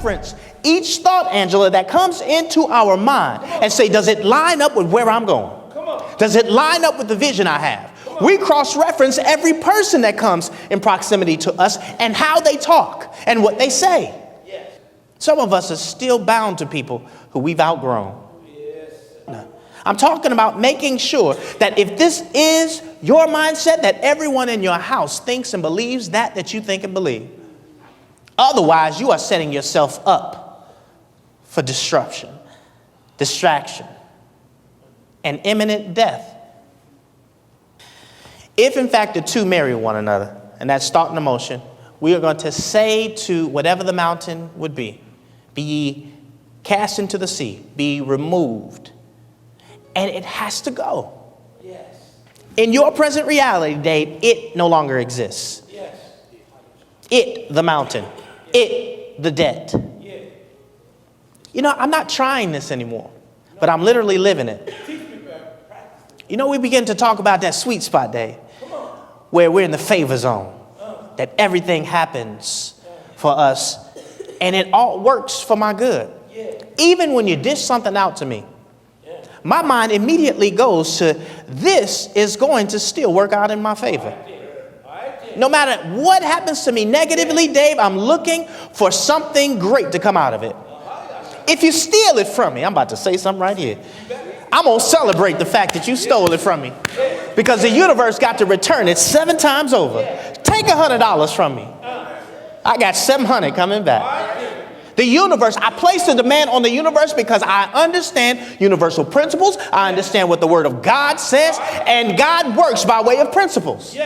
cross-reference each thought, Angela, that comes into our mind and say, does it line up with where I'm going? Does it line up with the vision I have? We cross-reference every person that comes in proximity to us and how they talk and what they say. Some of us are still bound to people who we've outgrown. I'm talking about making sure that if this is your mindset, that everyone in your house thinks and believes that you think and believe. Otherwise, you are setting yourself up for disruption, distraction, and imminent death. If, in fact, the two marry one another, and that's thought and emotion, we are going to say to whatever the mountain would be ye cast into the sea, be removed. And it has to go. Yes. In your present reality, Dave, it no longer exists. Yes. It, the mountain. It, the debt. Yeah. You know, I'm not trying this anymore, but I'm literally living it. You know, we begin to talk about that sweet spot, Dave, where we're in the favor zone, that everything happens for us, and it all works for my good. Even when you dish something out to me, my mind immediately goes to, this is going to still work out in my favor. No matter what happens to me negatively, Dave, I'm looking for something great to come out of it. If you steal it from me, I'm about to say something right here. I'm going to celebrate the fact that you stole it from me, because the universe got to return it 7 times over. Take $100 from me. I got 700 coming back. The universe, I place the demand on the universe because I understand universal principles. I understand what the word of God says, and God works by way of principles.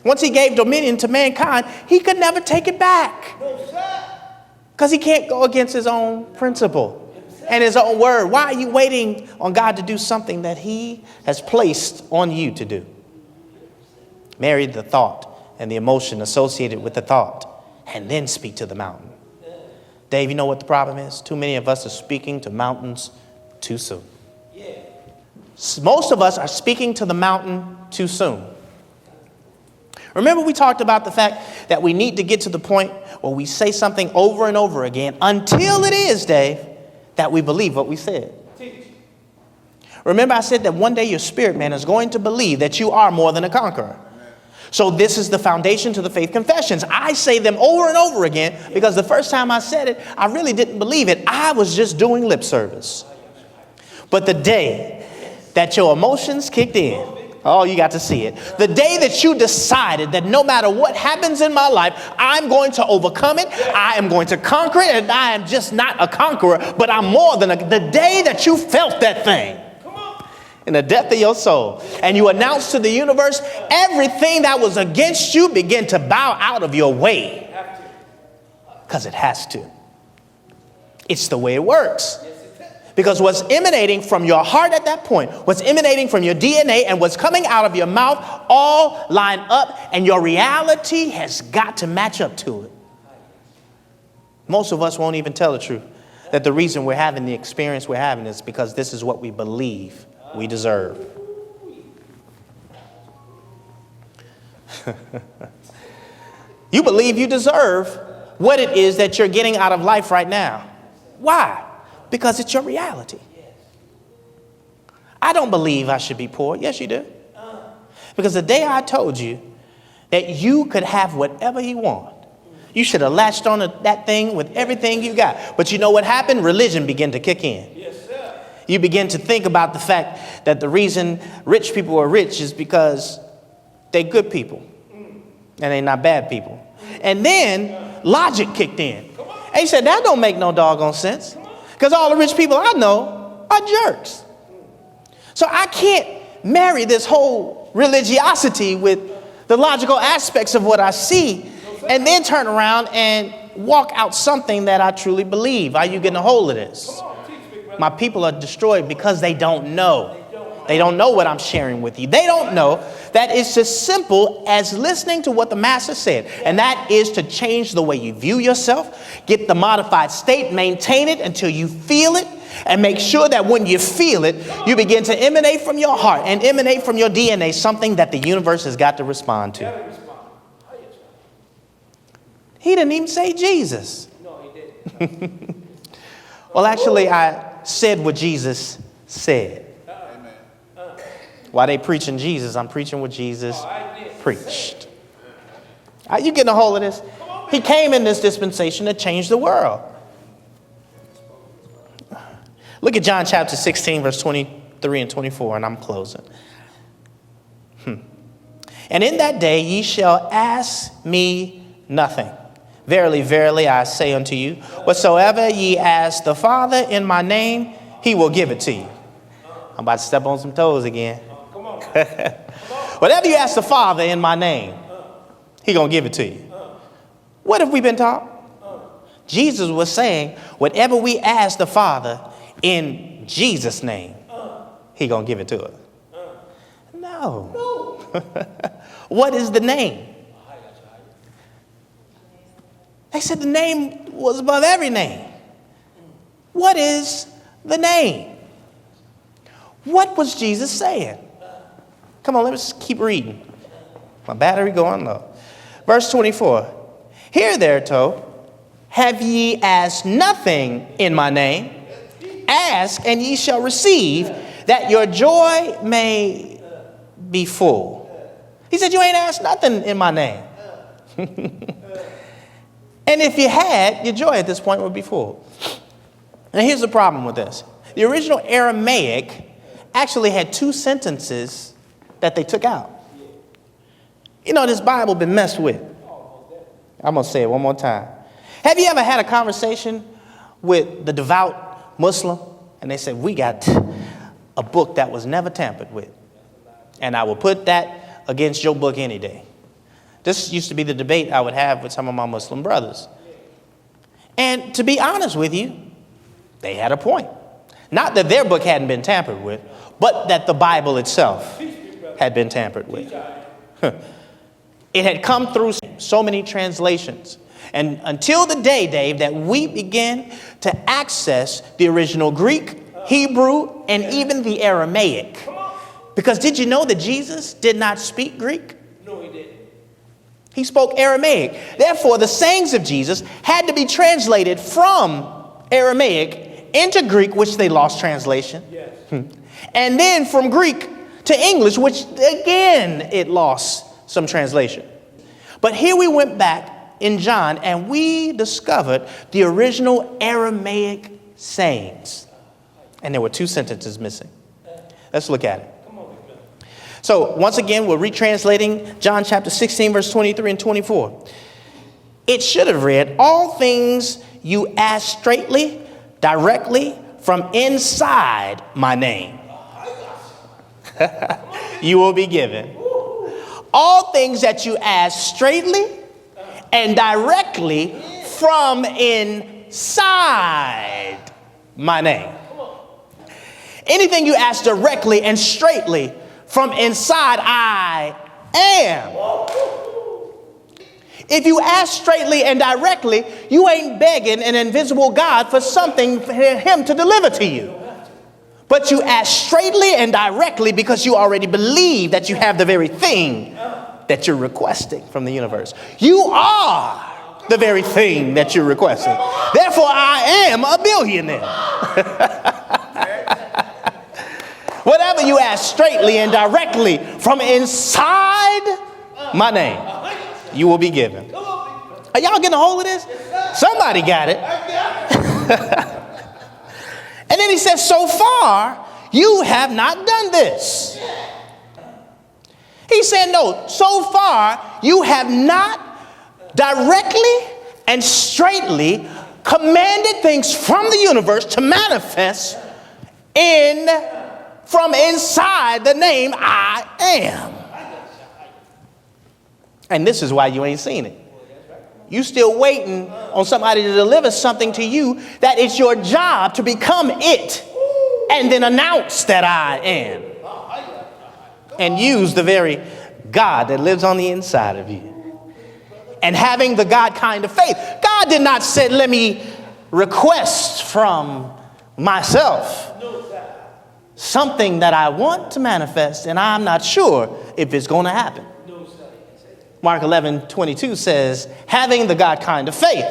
Once he gave dominion to mankind, he could never take it back, because he can't go against his own principle and his own word. Why are you waiting on God to do something that he has placed on you to do? Marry the thought and the emotion associated with the thought, and then speak to the mountain. Dave, you know what the problem is? Too many of us are speaking to mountains too soon. Most of us are speaking to the mountain too soon. Remember, we talked about the fact that we need to get to the point where we say something over and over again until it is, Dave, that we believe what we said. Remember, I said that one day your spirit man is going to believe that you are more than a conqueror. So this is the foundation to the faith confessions. I say them over and over again because the first time I said it, I really didn't believe it. I was just doing lip service. But the day that your emotions kicked in, oh, you got to see it. The day that you decided that no matter what happens in my life, I'm going to overcome it. I am going to conquer it. And I am just not a conqueror, but I'm more than the day that you felt that thing in the depth of your soul, and you announce to the universe, everything that was against you begin to bow out of your way. Because it has to. It's the way it works. Because what's emanating from your heart at that point, what's emanating from your DNA, and what's coming out of your mouth all line up, and your reality has got to match up to it. Most of us won't even tell the truth, that the reason we're having the experience we're having is because this is what we believe we deserve. You believe you deserve what it is that you're getting out of life right now. Why? Because it's your reality. I don't believe I should be poor. Yes, you do. Because the day I told you that you could have whatever you want, you should have latched on to that thing with everything you got. But you know what happened? Religion began to kick in. You begin to think about the fact that the reason rich people are rich is because they're good people and they're not bad people. And then logic kicked in. And he said, that don't make no doggone sense, because all the rich people I know are jerks. So I can't marry this whole religiosity with the logical aspects of what I see and then turn around and walk out something that I truly believe. Are you getting a hold of this? My people are destroyed because they don't know. They don't know what I'm sharing with you. They don't know that it's as simple as listening to what the master said. And that is to change the way you view yourself, get the modified state, maintain it until you feel it, and make sure that when you feel it, you begin to emanate from your heart and emanate from your DNA something that the universe has got to respond to. He didn't even say Jesus. No, he didn't. Well, actually, I said what Jesus said. While they preaching Jesus, I'm preaching what Jesus preached. Are you getting a hold of this? He came in this dispensation to change the world. Look at John chapter 16, verse 23 and 24, and I'm closing. And in that day ye shall ask me nothing. Verily, verily, I say unto you, whatsoever ye ask the Father in my name, he will give it to you. I'm about to step on some toes again. Whatever you ask the Father in my name, he gonna give it to you. What have we been taught? Jesus was saying, whatever we ask the Father in Jesus' name, he gonna give it to us. No. What is the name? They said the name was above every name. What is the name? What was Jesus saying? Come on, let's keep reading. My battery going low. Verse 24. Hear therefore, have ye asked nothing in my name? Ask, and ye shall receive, that your joy may be full. He said, you ain't asked nothing in my name. And if you had, your joy at this point would be full. Now here's the problem with this. The original Aramaic actually had two sentences that they took out. You know, this Bible been messed with. I'm going to say it one more time. Have you ever had a conversation with the devout Muslim? And they said, we got a book that was never tampered with. And I will put that against your book any day. This used to be the debate I would have with some of my Muslim brothers. And to be honest with you, they had a point. Not that their book hadn't been tampered with, but that the Bible itself had been tampered with. It had come through so many translations. And until the day, Dave, that we begin to access the original Greek, Hebrew, and even the Aramaic. Because did you know that Jesus did not speak Greek? No, he didn't. He spoke Aramaic. Therefore, the sayings of Jesus had to be translated from Aramaic into Greek, which they lost translation. Yes. And then from Greek to English, which again, it lost some translation. But here we went back in John and we discovered the original Aramaic sayings. And there were two sentences missing. Let's look at it. So once again, we're retranslating John chapter 16, verse 23 and 24. It should have read, all things you ask straightly, directly from inside my name, you will be given. All things that you ask straightly and directly from inside my name. Anything you ask directly and straightly from inside, I am. If you ask straightly and directly, you ain't begging an invisible God for something for him to deliver to you. But you ask straightly and directly because you already believe that you have the very thing that you're requesting from the universe. You are the very thing that you're requesting. Therefore, I am a billionaire. Whatever you ask straightly and directly from inside my name, you will be given. Are y'all getting a hold of this? Somebody got it. And then he says, so far, you have not done this. He said, no, so far, you have not directly and straightly commanded things from the universe to manifest from inside the name I am. And this is why you ain't seen it. You still waiting on somebody to deliver something to you that it's your job to become it and then announce that I am. And use the very God that lives on the inside of you. And having the God kind of faith. God did not say, let me request from myself something that I want to manifest and I'm not sure if it's going to happen. Mark 11:22 says, having the God kind of faith.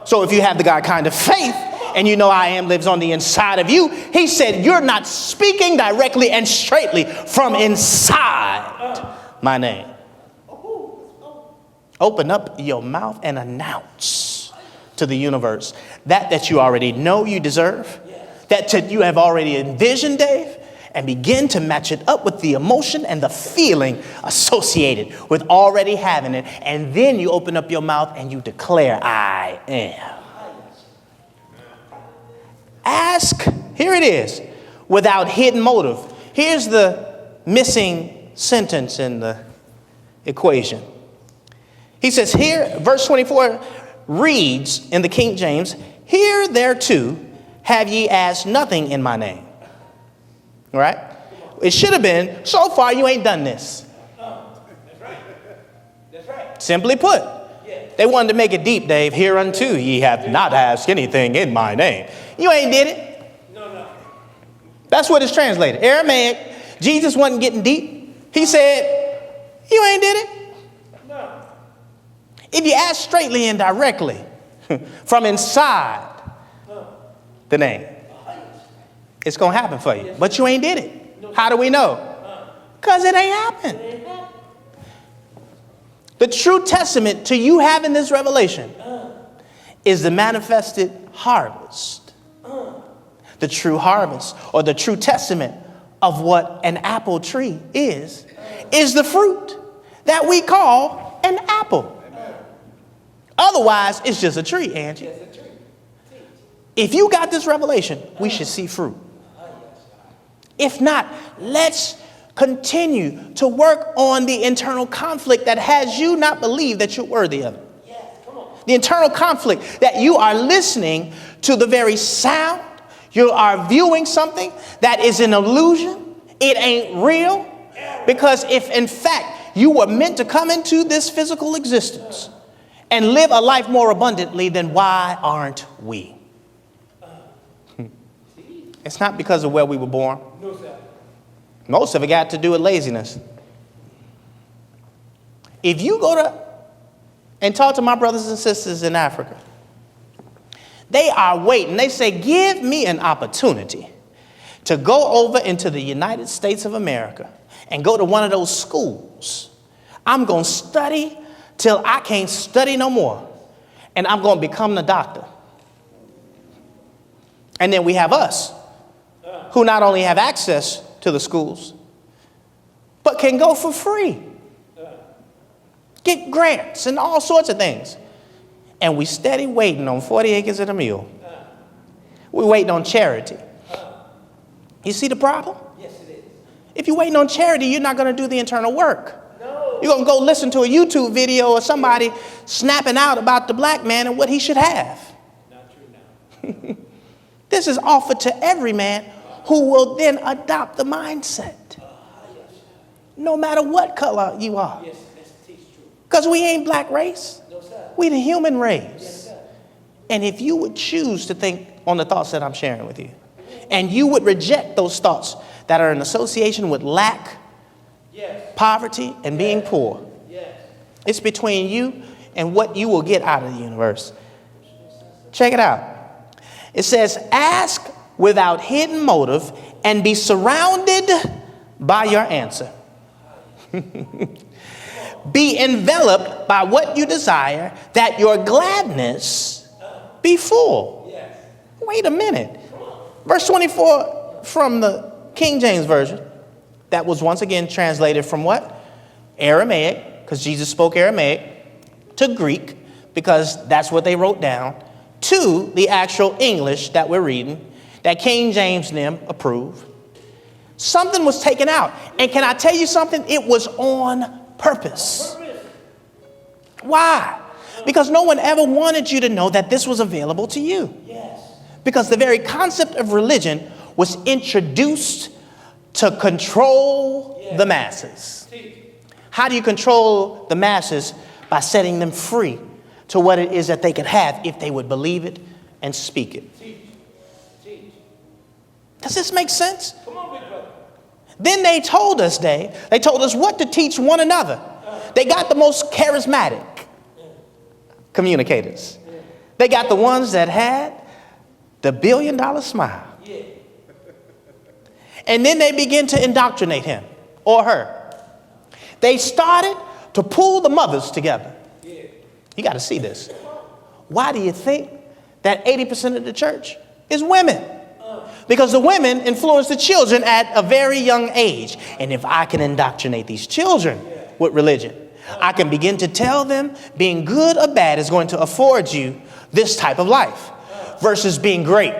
So if you have the God kind of faith, and you know I am lives on the inside of you, he said you're not speaking directly and straightly from inside my name. Open up your mouth and announce to the universe that you already know you deserve, that you have already envisioned, Dave, and begin to match it up with the emotion and the feeling associated with already having it. And then you open up your mouth and you declare, I am. Ask, here it is, without hidden motive. Here's the missing sentence in the equation. He says here, verse 24 reads in the King James, here thereto have ye asked nothing in my name. Right? It should have been, so far you ain't done this. That's right. That's right. Simply put, they wanted to make it deep, Dave. Hereunto ye have not asked anything in my name. You ain't did it. No. That's what it's translated. Aramaic, Jesus wasn't getting deep. He said, you ain't did it. No. If you ask straightly and directly from inside the name, it's going to happen for you. But you ain't did it. How do we know? Because it ain't happened. The true testament to you having this revelation is the manifested harvest. The true harvest, or the true testament of what an apple tree is the fruit that we call an apple. Otherwise, it's just a tree, Angie. If you got this revelation, we should see fruit. If not, let's continue to work on the internal conflict that has you not believe that you're worthy of it. The internal conflict that you are listening to the very sound. You are viewing something that is an illusion. It ain't real. Because if in fact you were meant to come into this physical existence and live a life more abundantly, then why aren't we? It's not because of where we were born. No, sir. Most of it got to do with laziness. If you go to and talk to my brothers and sisters in Africa, they are waiting. They say, give me an opportunity to go over into the United States of America and go to one of those schools. I'm going to study till I can't study no more. And I'm going to become the doctor. And then we have us, who not only have access to the schools, but can go for free. Get grants and all sorts of things. And we steady waiting on 40 acres and a mule. We're waiting on charity. You see the problem? Yes, it is. If you're waiting on charity, you're not going to do the internal work. No. You're going to go listen to a YouTube video of somebody snapping out about the black man and what he should have. Not true now. This is offered to every man who will then adopt the mindset. No matter what color you are. Yes, that's true. Because we ain't black race. No, sir. We the human race. Yes, sir. And if you would choose to think on the thoughts that I'm sharing with you, and you would reject those thoughts that are in association with lack, poverty, and being poor, it's between you and what you will get out of the universe. Check it out. It says, ask without hidden motive and be surrounded by your answer. Be enveloped by what you desire, that your gladness be full. Wait a minute. Verse 24 from the King James Version, that was once again translated from what? Aramaic, because Jesus spoke Aramaic, to Greek, because that's what they wrote down, to the actual English that we're reading, that King James and them approved. Something was taken out. And can I tell you something? It was on purpose. Why? Because no one ever wanted you to know that this was available to you. Because the very concept of religion was introduced to control the masses. How do you control the masses? By setting them free to what it is that they could have if they would believe it and speak it. Does this make sense? Come on, big brother. Then they told us, Dave, they told us what to teach one another. They got the most charismatic communicators. They got the ones that had the $1 billion smile. Yeah. And then they begin to indoctrinate him or her. They started to pull the mothers together. Yeah. You got to see this. Why do you think that 80% of the church is women? Because the women influence the children at a very young age. And if I can indoctrinate these children with religion, I can begin to tell them being good or bad is going to afford you this type of life versus being great.